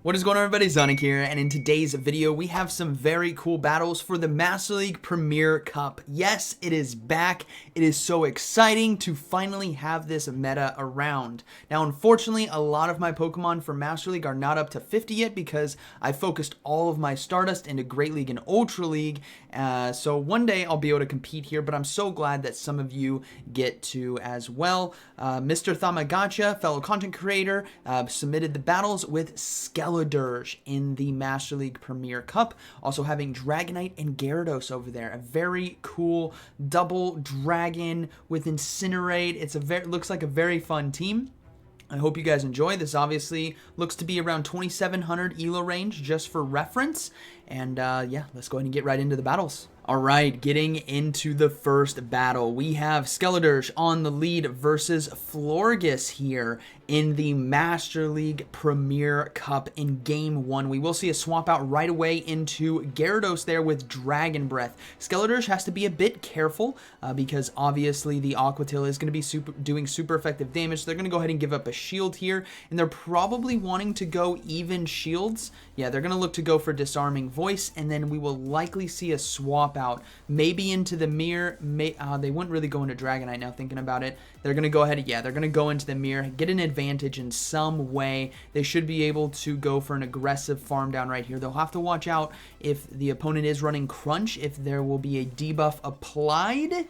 What is going on, everybody? ZyoniK here, and in today's video we have some very cool battles for the Master League Premier Cup. Yes, it is back. It is so exciting to finally have this meta around. Now, unfortunately, a lot of my Pokemon for Master League are not up to 50 yet because I focused all of my Stardust into Great League and Ultra League. So one day I'll be able to compete here, but I'm so glad that some of you get to as well. Mr. Thamagacha, fellow content creator, submitted the battles with Skeledirge in the Master League Premier Cup. Also having Dragonite and Gyarados over there. A very cool double dragon with Incinerate. Looks like a very fun team. I hope you guys enjoy. This obviously looks to be around 2700 ELO range just for reference. And yeah, let's go ahead and get right into the battles. Alright, getting into the first battle, we have Skeledirge on the lead versus Florges here in the Master League Premier Cup in Game 1. We will see a swap out right away into Gyarados there with Dragon Breath. Skeledirge has to be a bit careful because obviously the Aqua Tail is going to be doing super effective damage. So they're going to go ahead and give up a shield here, and they're probably wanting to go even shields. Yeah, they're going to look to go for Disarming Voice, and then we will likely see a swap out, maybe into the mirror. They wouldn't really go into Dragonite now, thinking about it. They're going to go ahead, yeah, they're going to go into the mirror, get an advantage in some way. They should be able to go for an aggressive farm down right here. They'll have to watch out if the opponent is running Crunch, if there will be a debuff applied.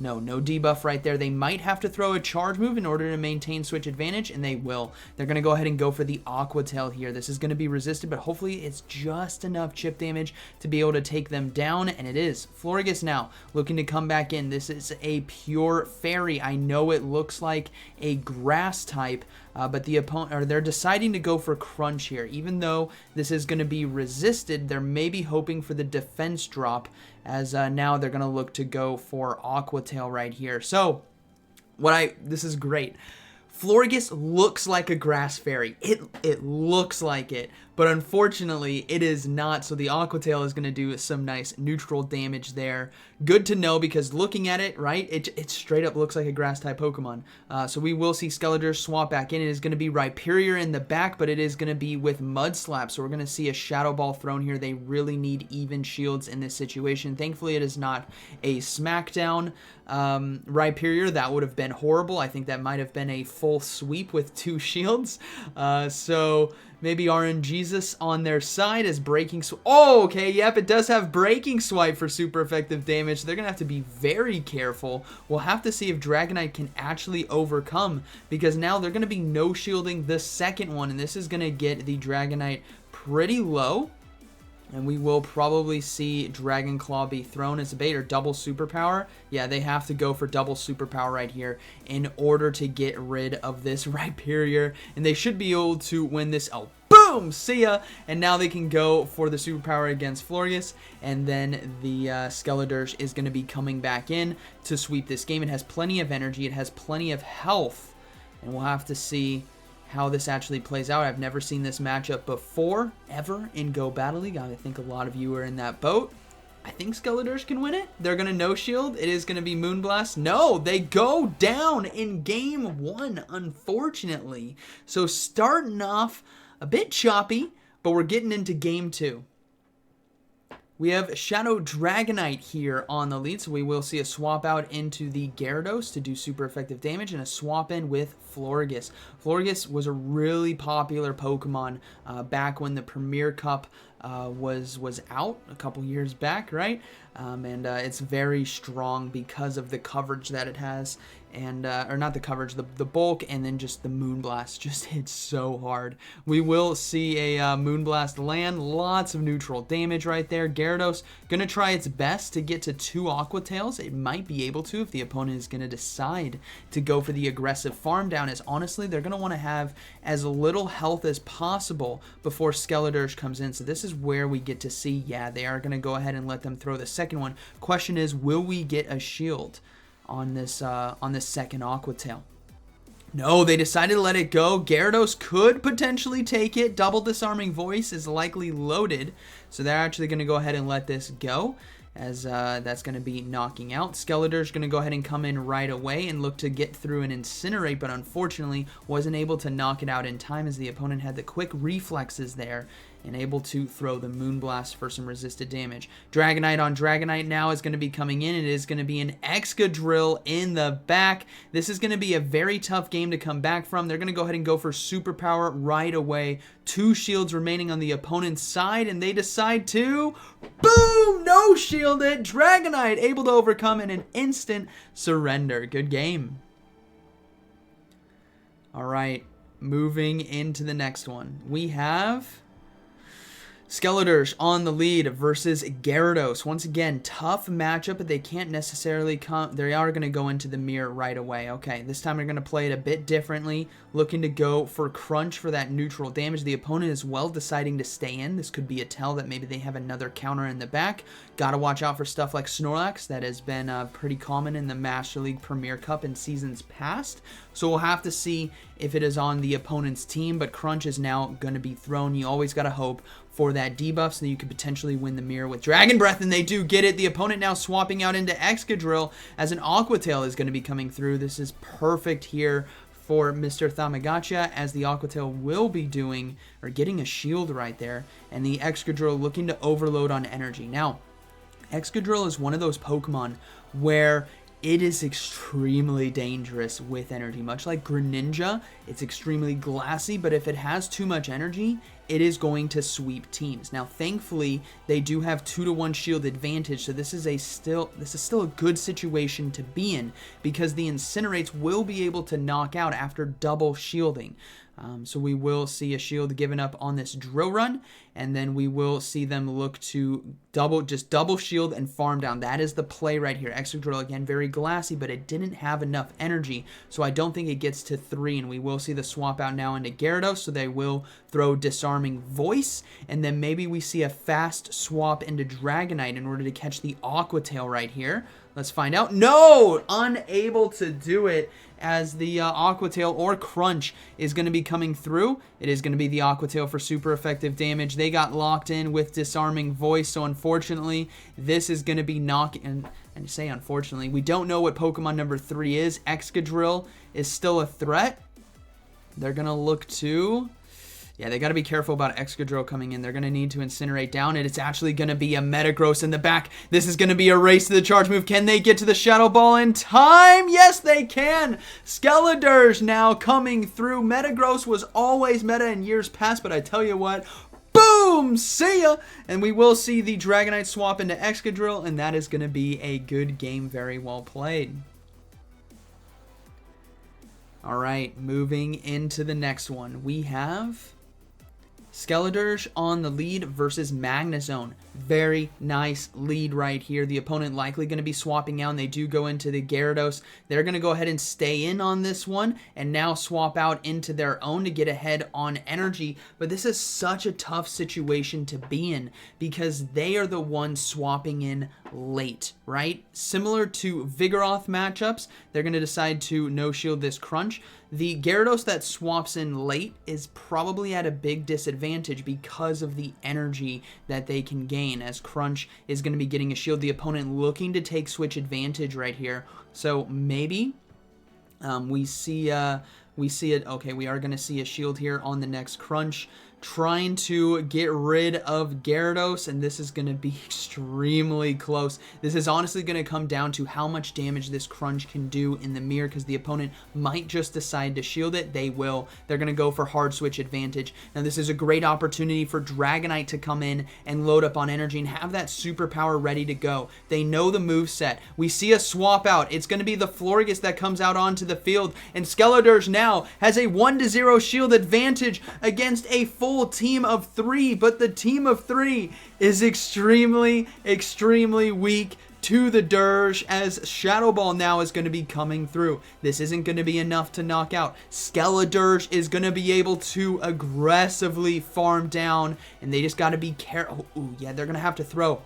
No debuff right there. They might have to throw a charge move in order to maintain switch advantage, and they will. They're going to go ahead and go for the Aqua Tail here. This is going to be resisted, but hopefully it's just enough chip damage to be able to take them down, and it is. Florges now looking to come back in. This is a pure Fairy. I know it looks like a grass type, but the opponent, or they're deciding to go for Crunch here. Even though this is going to be resisted, they're maybe hoping for the defense drop, as now they're going to look to go for Aqua Tail right here. So, this is great. Florges looks like a grass fairy. It looks like it, but unfortunately it is not. So the Aqua Tail is going to do some nice neutral damage there. Good to know, because looking at it, right, it straight up looks like a grass type Pokemon. So we will see Skeledirge swap back in. It is going to be Rhyperior in the back, but it is going to be with Mud Slap. So we're going to see a Shadow Ball thrown here. They really need even shields in this situation. Thankfully it is not a Smackdown Rhyperior. That would have been horrible. I think that might have been a full sweep with 2 shields. So maybe RNGesus on their side as Breaking Swipe. Oh, okay, yep, it does have Breaking Swipe for super effective damage. They're going to have to be very careful. We'll have to see if Dragonite can actually overcome, because now they're going to be no-shielding the second one, and this is going to get the Dragonite pretty low. And we will probably see Dragon Claw be thrown as a bait, or double superpower. Yeah, they have to go for double superpower right here in order to get rid of this Rhyperior. And they should be able to win this. Oh, boom! See ya! And now they can go for the superpower against Florges. And then the Skeledirge is going to be coming back in to sweep this game. It has plenty of energy. It has plenty of health. And we'll have to see how this actually plays out. I've never seen this matchup before, ever, in Go Battle League. I think a lot of you are in that boat. I think Skeledirge can win it. They're going to no-shield. It is going to be Moonblast. No, they go down in Game 1, unfortunately. So starting off a bit choppy, but we're getting into Game 2. We have Shadow Dragonite here on the lead, so we will see a swap out into the Gyarados to do super effective damage, and a swap in with Florges. Florges was a really popular Pokemon back when the Premier Cup was out a couple years back, right? And it's very strong because of the coverage that it has, and or not the coverage, the bulk, and then just the Moonblast just hits so hard. We will see a Moonblast land, lots of neutral damage right there. Gyarados gonna try its best to get to 2 Aqua Tails. It might be able to if the opponent is gonna decide to go for the aggressive farm down, as honestly they're gonna want to have as little health as possible before Skeledirge comes in. So this is where we get to see, yeah, they are gonna go ahead and let them throw the second one. Question is, will we get a shield on this second Aqua Tail? No, they decided to let it go. Gyarados could potentially take it. Double Disarming Voice is likely loaded, so they're actually going to go ahead and let this go. as that's going to be knocking out. Skeledirge going to go ahead and come in right away and look to get through and incinerate, but unfortunately wasn't able to knock it out in time as the opponent had the quick reflexes there and able to throw the Moonblast for some resisted damage. Dragonite on Dragonite now is going to be coming in. It is going to be an Excadrill in the back. This is going to be a very tough game to come back from. They're going to go ahead and go for Superpower right away. 2 shields remaining on the opponent's side, and they decide to, boom, no shield it. Dragonite able to overcome in an instant surrender. Good game. All right, moving into the next one. We have Skeledirge on the lead versus Gyarados. Once again, tough matchup, but they can't necessarily come. They are going to go into the mirror right away. Okay, this time they're going to play it a bit differently, looking to go for Crunch for that neutral damage. The opponent is well deciding to stay in. This could be a tell that maybe they have another counter in the back. Got to watch out for stuff like Snorlax. That has been pretty common in the Master League Premier Cup in seasons past. So we'll have to see if it is on the opponent's team, but Crunch is now going to be thrown. You always got to hope for that debuff so that you could potentially win the mirror with Dragon Breath, and they do get it. The opponent now swapping out into Excadrill as an Aqua Tail is going to be coming through. This is perfect here for Mr. Tamagotchi, as the Aqua Tail will be doing, or getting a shield right there, and the Excadrill looking to overload on energy. Now, Excadrill is one of those Pokemon where it is extremely dangerous with energy. Much like Greninja, it's extremely glassy, but if it has too much energy, it is going to sweep teams. Now, thankfully, they do have 2-to-1 shield advantage, so this is still a good situation to be in, because the Incinerates will be able to knock out after double shielding. So we will see a shield given up on this drill run, and then we will see them look to double shield and farm down. That is the play right here. Excadrill, again, very glassy, but it didn't have enough energy, so I don't think it gets to 3, and we will see the swap out now into Gyarados, so they will throw Disarming Voice, and then maybe we see a fast swap into Dragonite in order to catch the Aqua Tail right here. Let's find out. No! Unable to do it, as the Aqua Tail or Crunch is going to be coming through. It is going to be the Aqua Tail for super effective damage. They got locked in with Disarming Voice, so unfortunately, this is going to be knocking. And I say unfortunately, we don't know what Pokemon number 3 is. Excadrill is still a threat. They're going to look to... Yeah, they got to be careful about Excadrill coming in. They're going to need to Incinerate down, and it's actually going to be a Metagross in the back. This is going to be a race to the charge move. Can they get to the Shadow Ball in time? Yes, they can. Skeledirge now coming through. Metagross was always meta in years past, but I tell you what, boom, see ya. And we will see the Dragonite swap into Excadrill, and that is going to be a good game, very well played. All right, moving into the next one, we have Skeledirge on the lead versus Magnezone. Very nice lead right here. The opponent likely going to be swapping out, and they do go into the Gyarados. They're going to go ahead and stay in on this one and now swap out into their own to get ahead on energy. But this is such a tough situation to be in because they are the ones swapping in late, right? Similar to Vigoroth matchups, they're going to decide to no-shield this Crunch. The Gyarados that swaps in late is probably at a big disadvantage because of the energy that they can gain, as Crunch is going to be getting a shield. The opponent looking to take switch advantage right here. So maybe we see it. Okay, we are going to see a shield here on the next Crunch, trying to get rid of Gyarados, and this is going to be extremely close. This is honestly going to come down to how much damage this Crunch can do in the mirror, because the opponent might just decide to shield it. They will. They're going to go for hard switch advantage. Now, this is a great opportunity for Dragonite to come in and load up on energy and have that superpower ready to go. They know the moveset. We see a swap out. It's going to be the Florges that comes out onto the field, and Skeledirge now has a 1-0 shield advantage against a full team of 3, but the team of 3 is extremely weak to the Dirge, as Shadow Ball now is going to be coming through. This isn't going to be enough to knock out. Skeledirge is going to be able to aggressively farm down, and they just got to be careful. Ooh, yeah, they're going to have to throw.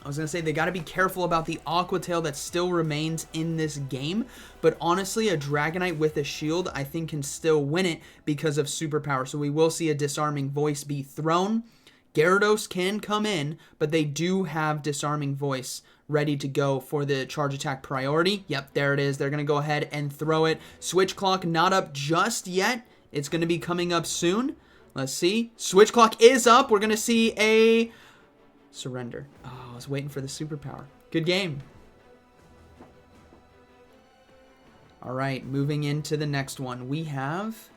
I was going to say, they got to be careful about the Aqua Tail that still remains in this game. But honestly, a Dragonite with a shield, I think, can still win it because of superpower. So we will see a Disarming Voice be thrown. Gyarados can come in, but they do have Disarming Voice ready to go for the charge attack priority. Yep, there it is. They're going to go ahead and throw it. Switch Clock not up just yet. It's going to be coming up soon. Let's see. Switch Clock is up. We're going to see a surrender. Oh, I was waiting for the superpower. Good game. All right, moving into the next one. We have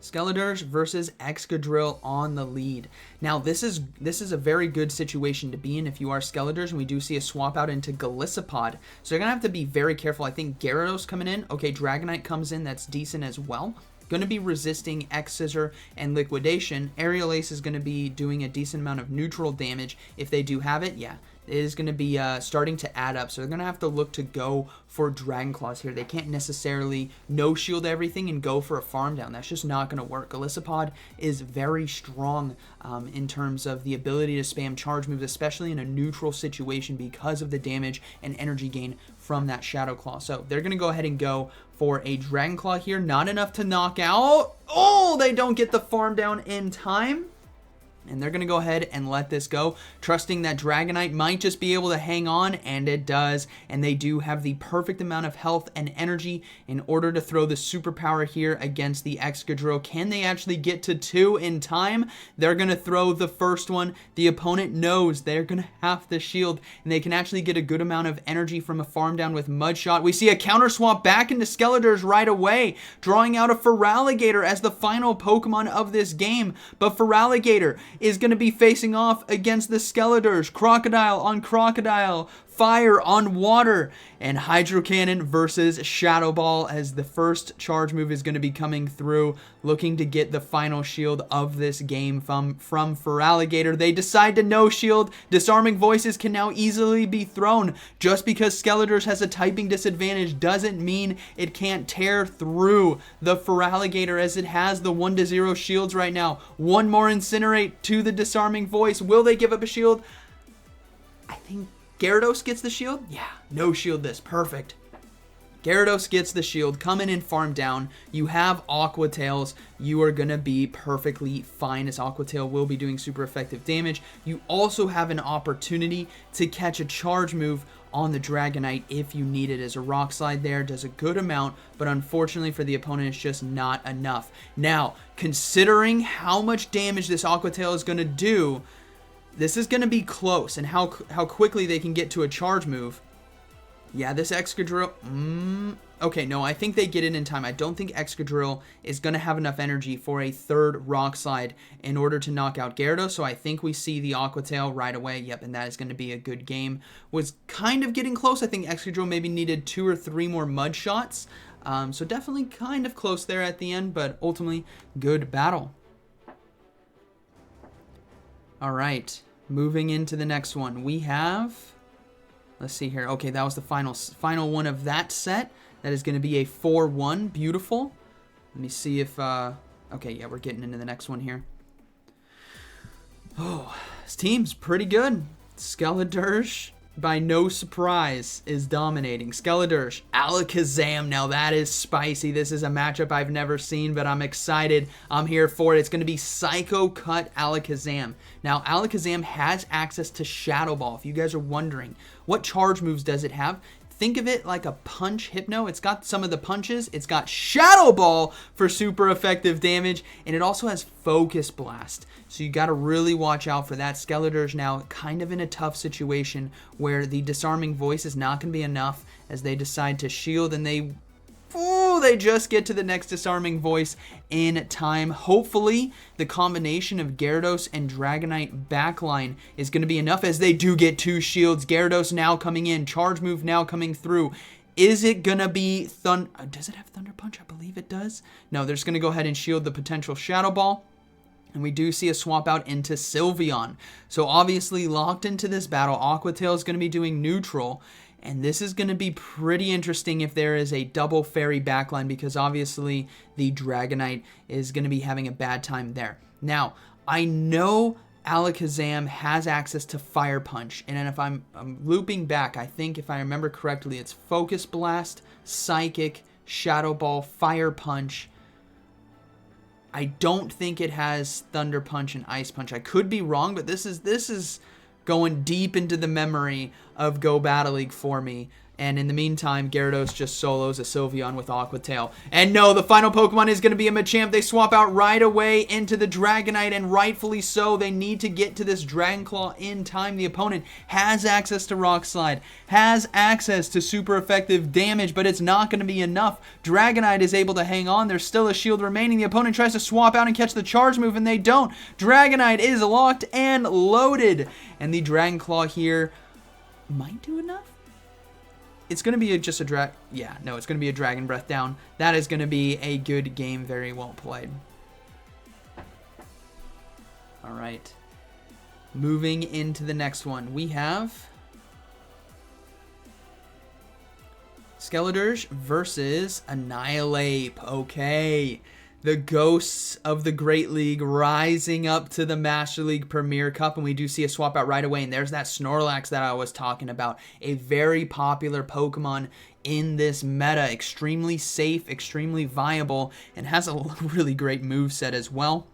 Skeledirge versus Excadrill on the lead. Now, this is a very good situation to be in if you are Skeledirge, and we do see a swap out into Golisopod. So you're going to have to be very careful. I think Gyarados coming in. Okay, Dragonite comes in. That's decent as well. Going to be resisting X-Scissor and Liquidation. Aerial Ace is going to be doing a decent amount of neutral damage if they do have it. Yeah, it is going to be starting to add up. So they're going to have to look to go for Dragon Claws here. They can't necessarily no-shield everything and go for a farm down. That's just not going to work. Golisopod is very strong in terms of the ability to spam charge moves, especially in a neutral situation because of the damage and energy gain from that Shadow Claw. So they're going to go ahead and go for a Dragon Claw here. Not enough to knock out. Oh, they don't get the farm down in time. And they're going to go ahead and let this go, trusting that Dragonite might just be able to hang on, and it does. And they do have the perfect amount of health and energy in order to throw the superpower here against the Excadrill. Can they actually get to 2 in time? They're going to throw the first one. The opponent knows they're going to have to shield, and they can actually get a good amount of energy from a farm down with Mud Shot. We see a counter swap back into Skeledirge right away, drawing out a Feraligatr as the final Pokemon of this game. But Feraligatr is going to be facing off against the Skeledirge. Crocodile on Crocodile, Fire on Water, and Hydro Cannon versus Shadow Ball as the first charge move is going to be coming through, looking to get the final shield of this game from Feraligatr. They decide to no shield. Disarming Voices can now easily be thrown. Just because Skeledirge has a typing disadvantage doesn't mean it can't tear through the Feraligatr, as it has the 1-0 shields right now. One more Incinerate to the Disarming Voice. Will they give up a shield? I think Gyarados gets the shield? Yeah, no shield this. Perfect. Gyarados gets the shield. Come in and farm down. You have Aqua Tails. You are going to be perfectly fine, as Aqua Tail will be doing super effective damage. You also have an opportunity to catch a charge move on the Dragonite if you need it, as a Rock Slide there does a good amount, but unfortunately for the opponent, it's just not enough. Now, considering how much damage this Aqua Tail is going to do, this is going to be close, and how quickly they can get to a charge move. Yeah, this Excadrill... okay, no, I think they get it in time. I don't think Excadrill is going to have enough energy for a third Rock Slide in order to knock out Gyarados, so I think we see the Aqua Tail right away. Yep, and that is going to be a good game. Was kind of getting close. I think Excadrill maybe needed 2 or 3 more Mud Shots, so definitely kind of close there at the end, but ultimately, good battle. All right, moving into the next one, we have... Let's see here. Okay, that was the final one of that set. That is going to be a 4-1. Beautiful. Let me see if... okay, yeah, we're getting into the next one here. Oh, this team's pretty good. Skeledirge, by no surprise, is dominating. Skeledirge, Alakazam. Now that is spicy. This is a matchup I've never seen, but I'm excited. I'm here for it. It's going to be Psycho Cut Alakazam. Now, Alakazam has access to Shadow Ball. If you guys are wondering, what charge moves does it have? Think of it like a Punch Hypno. It's got some of the punches. It's got Shadow Ball for super effective damage, and it also has Focus Blast. So you got to really watch out for that. Skeledirge now kind of in a tough situation where the Disarming Voice is not going to be enough, as they decide to shield, and they just get to the next Disarming Voice in time. Hopefully, the combination of Gyarados and Dragonite backline is going to be enough, as they do get 2 shields. Gyarados now coming in. Charge move now coming through. Is it going to be does it have Thunder Punch? I believe it does. No, they're just going to go ahead and shield the potential Shadow Ball. And we do see a swap out into Sylveon. So obviously locked into this battle, Aqua Tail is going to be doing neutral. And this is going to be pretty interesting if there is a double fairy backline, because obviously the Dragonite is going to be having a bad time there. Now, I know Alakazam has access to Fire Punch, and if I'm looping back, I think if I remember correctly, it's Focus Blast, Psychic, Shadow Ball, Fire Punch. I don't think it has Thunder Punch and Ice Punch. I could be wrong, but this is going deep into the memory of Go Battle League for me. And in the meantime, Gyarados just solos a Sylveon with Aqua Tail. And no, the final Pokemon is going to be a Machamp. They swap out right away into the Dragonite, and rightfully so. They need to get to this Dragon Claw in time. The opponent has access to Rock Slide, has access to super effective damage, but it's not going to be enough. Dragonite is able to hang on. There's still a shield remaining. The opponent tries to swap out and catch the charge move, and they don't. Dragonite is locked and loaded. And the Dragon Claw here might do enough. It's going to be just a it's going to be a Dragon Breath down. That is going to be a good game, very well played. All right. Moving into the next one, we have Skeledirge versus Annihilate. Okay. The ghosts of the Great League rising up to the Master League Premier Cup, and we do see a swap out right away, and there's that Snorlax that I was talking about. A very popular Pokemon in this meta. Extremely safe, extremely viable, and has a really great moveset as well.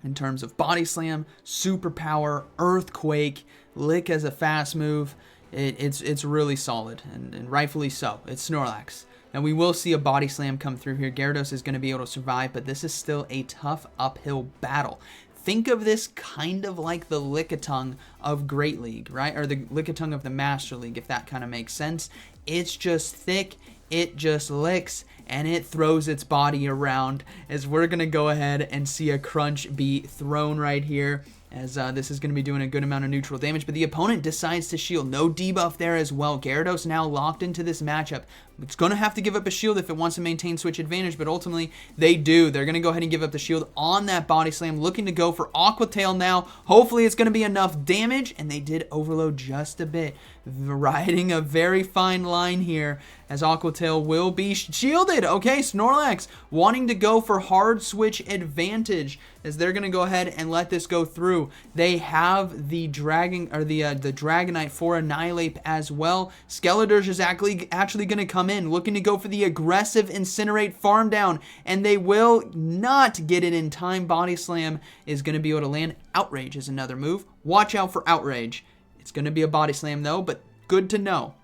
In terms of Body Slam, Superpower, Earthquake, Lick as a fast move. It's really solid, and rightfully so. It's Snorlax. Now, we will see a Body Slam come through here. Gyarados is going to be able to survive, but this is still a tough uphill battle. Think of this kind of like the Lickitung of Great League, right? Or the Lickitung of the Master League, if that kind of makes sense. It's just thick, it just licks, and it throws its body around, as we're going to go ahead and see a Crunch be thrown right here, as this is going to be doing a good amount of neutral damage, but the opponent decides to shield. No debuff there as well. Gyarados now locked into this matchup. It's going to have to give up a shield if it wants to maintain switch advantage, but ultimately they do. They're going to go ahead and give up the shield on that Body Slam, looking to go for Aqua Tail now. Hopefully it's going to be enough damage, and they did overload just a bit. Riding a very fine line here, as Aqua Tail will be shielded. Okay, Snorlax wanting to go for hard switch advantage, as they're going to go ahead and let this go through. They have the Dragonite for Annihilate as well. Skeledirge is actually going to come in, looking to go for the aggressive Incinerate farm down, and they will not get it in time. Body Slam is going to be able to land. Outrage is another move. Watch out for Outrage. It's going to be a Body Slam though, but good to know.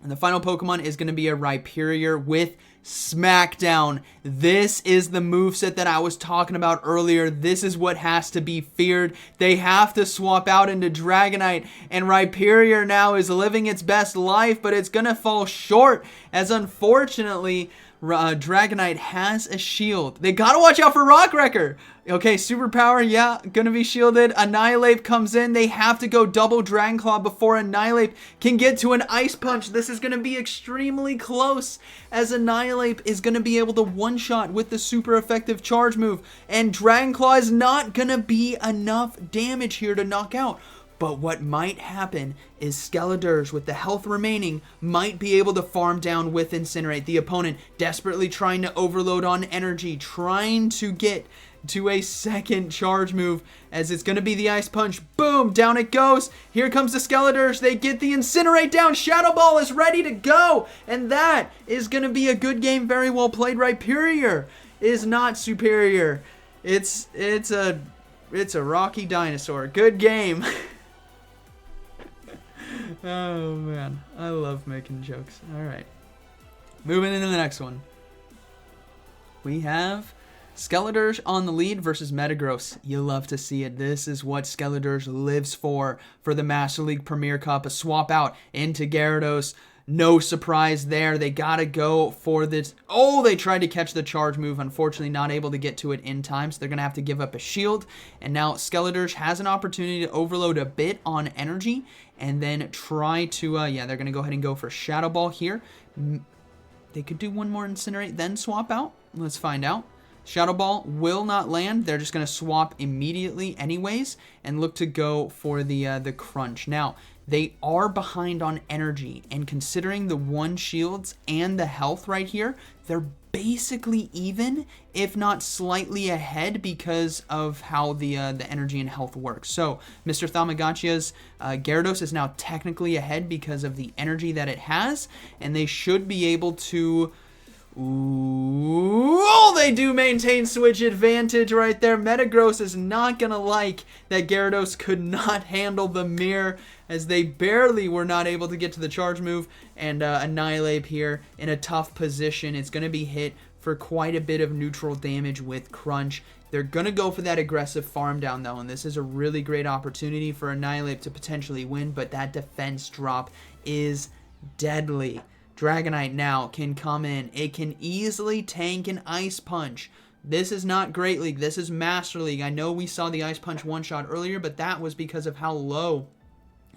And the final Pokemon is going to be a Rhyperior with Smackdown. This is the moveset that I was talking about earlier. This is what has to be feared. They have to swap out into Dragonite, and Rhyperior now is living its best life, but it's going to fall short, as unfortunately Dragonite has a shield. They gotta watch out for Rock Wrecker. Okay, Superpower, yeah, gonna be shielded. Annihilate comes in. They have to go double Dragon Claw before Annihilate can get to an Ice Punch. This is gonna be extremely close, as Annihilate is gonna be able to one-shot with the super effective charge move, and Dragon Claw is not gonna be enough damage here to knock out. But what might happen is Skeledirge, with the health remaining, might be able to farm down with Incinerate. The opponent desperately trying to overload on energy, trying to get to a second charge move, as it's going to be the Ice Punch. Boom, down it goes. Here comes the Skeledirge. They get the Incinerate down. Shadow Ball is ready to go, and that is going to be a good game. Very well played. Rhyperior is not superior. It's a rocky dinosaur. Good game. Oh man, I love making jokes. All right, moving into the next one. We have Skeledirge on the lead versus Metagross. You love to see it. This is what Skeledirge lives for the Master League Premier Cup. A swap out into Gyarados. No surprise there. They gotta go for this. Oh, they tried to catch the charge move. Unfortunately, not able to get to it in time, so they're gonna have to give up a shield. And now Skeledirge has an opportunity to overload a bit on energy, and then try to, they're gonna go ahead and go for Shadow Ball here. They could do one more Incinerate, then swap out. Let's find out. Shadow Ball will not land. They're just going to swap immediately anyways and look to go for the Crunch. Now, they are behind on energy, and considering the one shields and the health right here, they're basically even, if not slightly ahead, because of how the energy and health works. So, Mr. Tamagotchi's Gyarados is now technically ahead because of the energy that it has, and they should be able to... Ooh, oh, they do maintain switch advantage right there. Metagross is not going to like that Gyarados could not handle the mirror, as they barely were not able to get to the charge move. And Annihilate here in a tough position. It's going to be hit for quite a bit of neutral damage with Crunch. They're going to go for that aggressive farm down, though, and this is a really great opportunity for Annihilate to potentially win, but that defense drop is deadly. Dragonite now can come in. It can easily tank an Ice Punch. This is not Great League. This is Master League. I know we saw the Ice Punch one-shot earlier, but that was because of how low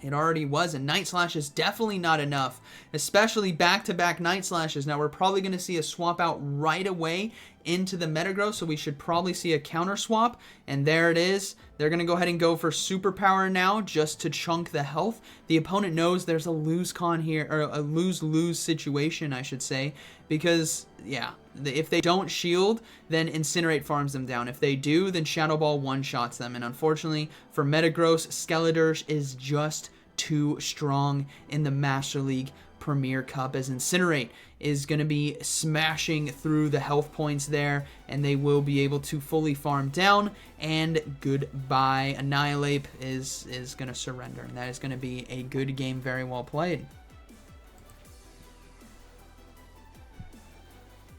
it already was. And Night Slash is definitely not enough, especially back-to-back Night Slashes. Now, we're probably going to see a swap out right away into the Metagross, so we should probably see a counter swap. And there it is. They're going to go ahead and go for Superpower now just to chunk the health. The opponent knows there's a lose-con here, or a lose-lose situation, I should say, because, yeah, if they don't shield, then Incinerate farms them down. If they do, then Shadow Ball one-shots them. And unfortunately, for Metagross, Skeledirge is just too strong in the Master League Premier Cup, as Incinerate is going to be smashing through the health points there, and they will be able to fully farm down, and goodbye. Annihilate is going to surrender, and that is going to be a good game, very well played.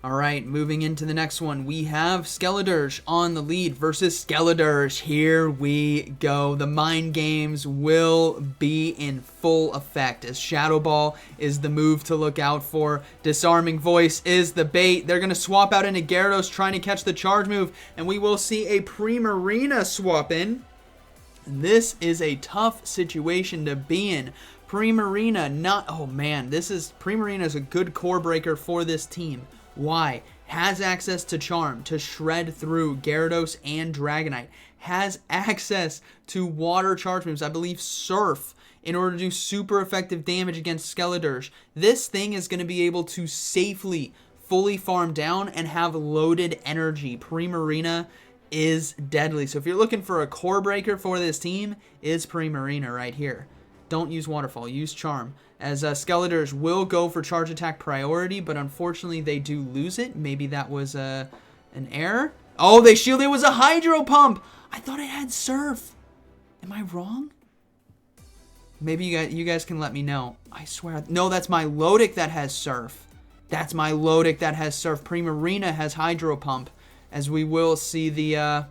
Alright, moving into the next one, we have Skeledirge on the lead versus Skeledirge. Here we go. The mind games will be in full effect, as Shadow Ball is the move to look out for. Disarming Voice is the bait. They're going to swap out into Gyarados trying to catch the charge move, and we will see a Primarina swap in. This is a tough situation to be in. Primarina not... Oh man, Primarina is a good core breaker for this team. Why? Has access to Charm to shred through Gyarados and Dragonite. Has access to water charge moves, I believe Surf, in order to do super effective damage against Skeledirge. This thing is going to be able to safely, fully farm down and have loaded energy. Primarina is deadly. So if you're looking for a core breaker for this team, is Primarina right here. Don't use Waterfall, use Charm, as Skeledirge will go for Charge Attack priority, but unfortunately they do lose it. Maybe that was an error. Oh, they shielded. It was a Hydro Pump. I thought it had Surf. Am I wrong? Maybe you guys can let me know. I swear. No, that's my Milotic that has Surf. That's my Milotic that has Surf. Primarina has Hydro Pump, as we will see the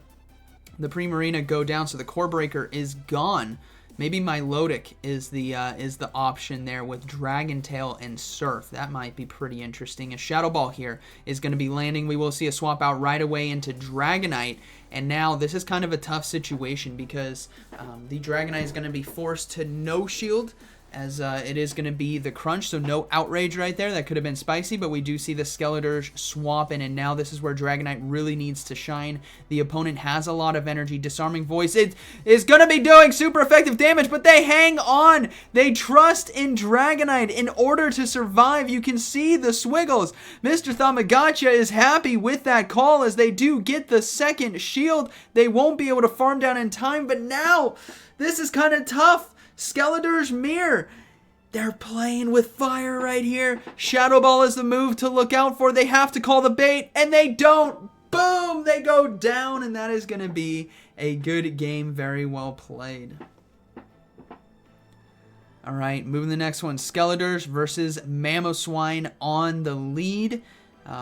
Primarina go down, so the Core Breaker is gone. Maybe Milotic is the option there with Dragon Tail and Surf. That might be pretty interesting. A Shadow Ball here is going to be landing. We will see a swap out right away into Dragonite. And now this is kind of a tough situation, because the Dragonite is going to be forced to no shield, as it is going to be the Crunch, so no Outrage right there. That could have been spicy, but we do see the Skeledirge swap in, and now this is where Dragonite really needs to shine. The opponent has a lot of energy. Disarming Voice, it is going to be doing super effective damage, but they hang on. They trust in Dragonite in order to survive. You can see the swiggles. Mr. Tamagotchi is happy with that call, as they do get the second shield. They won't be able to farm down in time, but now this is kind of tough. Skeledirge Mirror. They're playing with fire right here. Shadow Ball is the move to look out for. They have to call the bait, and they don't. Boom! They go down, and that is going to be a good game. Very well played. All right, moving to the next one. Skeledirge versus Mamoswine on the lead.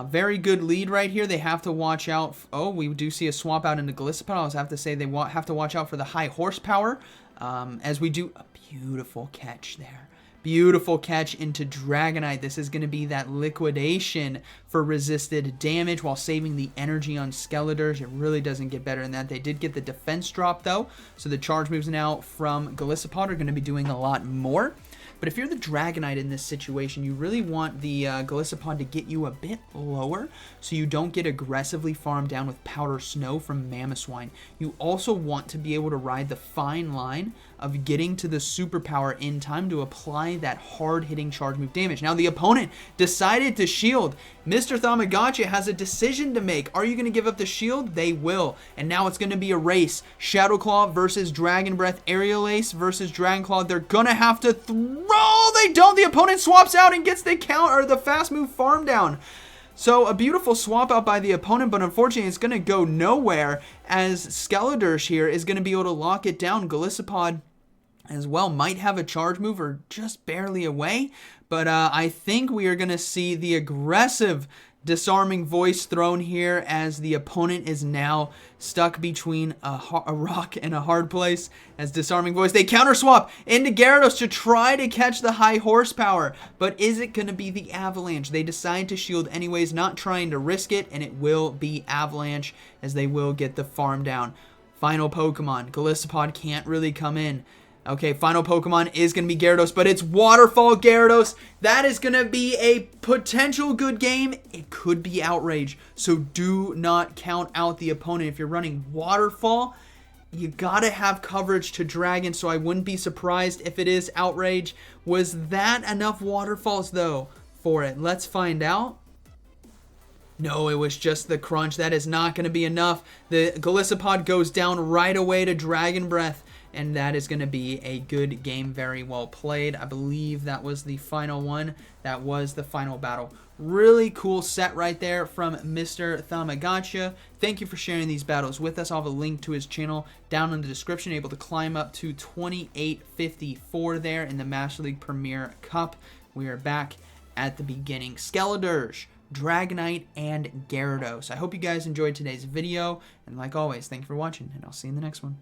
Very good lead right here. They have to watch out. Oh, we do see a swap out into Golisopod. I have to say they have to watch out for the high horsepower. As we do a beautiful catch there. Beautiful catch into Dragonite. This is going to be that liquidation for resisted damage while saving the energy on Skeledirge. It really doesn't get better than that. They did get the defense drop, though, so the charge moves now from Golisopod are going to be doing a lot more. But if you're the Dragonite in this situation, you really want the Golisopod to get you a bit lower so you don't get aggressively farmed down with Powder Snow from Mamoswine. You also want to be able to ride the fine line of getting to the superpower in time to apply that hard-hitting charge move damage. Now, the opponent decided to shield. Mr. Tamagotchi has a decision to make. Are you going to give up the shield? They will. And now it's going to be a race. Shadow Claw versus Dragon Breath. Aerial Ace versus Dragon Claw. They're going to have to throw. They don't. The opponent swaps out and gets the count, or the fast move farm down. So a beautiful swap out by the opponent, but unfortunately it's going to go nowhere as Skeledirge here is going to be able to lock it down. Golisopod as well might have a charge move or just barely away, but I think we are going to see the aggressive disarming voice thrown here as the opponent is now stuck between a rock and a hard place. As disarming voice, they counter swap into Gyarados to try to catch the high horsepower, but is it going to be the avalanche? They decide to shield anyways, not trying to risk it, and it will be avalanche as they will get the farm down. Final Pokemon, Golisopod can't really come in. Okay, final Pokemon is going to be Gyarados, but it's Waterfall Gyarados. That is going to be a potential good game. It could be Outrage, so do not count out the opponent. If you're running Waterfall, you got to have coverage to Dragon, so I wouldn't be surprised if it is Outrage. Was that enough Waterfalls, though, for it? Let's find out. No, it was just the crunch. That is not going to be enough. The Golisopod goes down right away to Dragon Breath. And that is going to be a good game, very well played. I believe that was the final one. That was the final battle. Really cool set right there from Mr. Tamagotchi. Thank you for sharing these battles with us. I'll have a link to his channel down in the description. Able to climb up to 2854 there in the Master League Premier Cup. We are back at the beginning. Skeledirge, Dragonite, and Gyarados. I hope you guys enjoyed today's video. And like always, thank you for watching, and I'll see you in the next one.